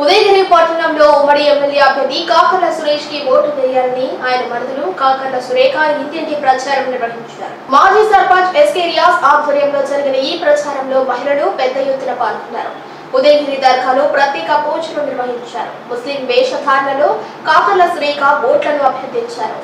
ఉదయగిరి పట్టణంలో ఉమ్మడి ఎమ్మెల్యే అభ్యర్థి కాకర్ల సురేష్ కి ఓటు వేయాలని ఆయన మనుషులు కాకర్ల సురేఖ ఇంటింటి ప్రచారం నిర్వహించారు. మాజీ సర్పంచ్ ఎస్కే రియాజ్ ఆధ్వర్యంలో జరిగిన ఈ ప్రచారంలో మహిళలు పెద్ద ఎత్తున పాల్గొన్నారు. ఉదయగిరి దర్గాలో ప్రత్యేక పూజలు నిర్వహించారు. ముస్లిం వేషధారణలో కాకర్ల సురేఖ ఓట్లను అభ్యర్థించారు.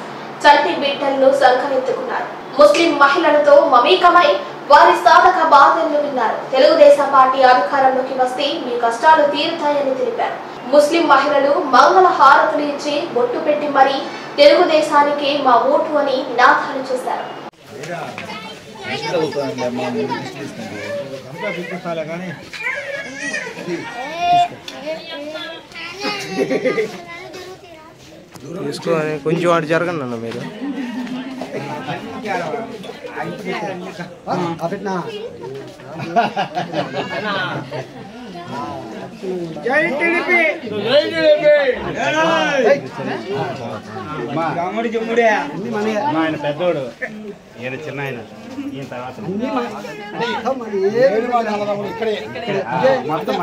చంటి బిడ్డలను సంకరెత్తుకున్నారు. ముస్లిం మహిళలతో మమేకమై వారి సాధక బాధలను విన్నారు. తెలుగుదేశం పార్టీ అధికారంలోకి వస్తే మీ కష్టాలు తీరుతాయని తెలిపారు. ముస్లిం మహిళలు మంగళ హారతులు ఇచ్చి బొట్టు పెట్టి మరీ తెలుగుదేశానికి మా ఓటు అని నినాదాలు చేశారు. కొంచెం వాడు జరగండి అన్న మీరు ఆయన పెద్దోడు ఈయన చిన్న ఆయన ఈయన తర్వాత మొత్తం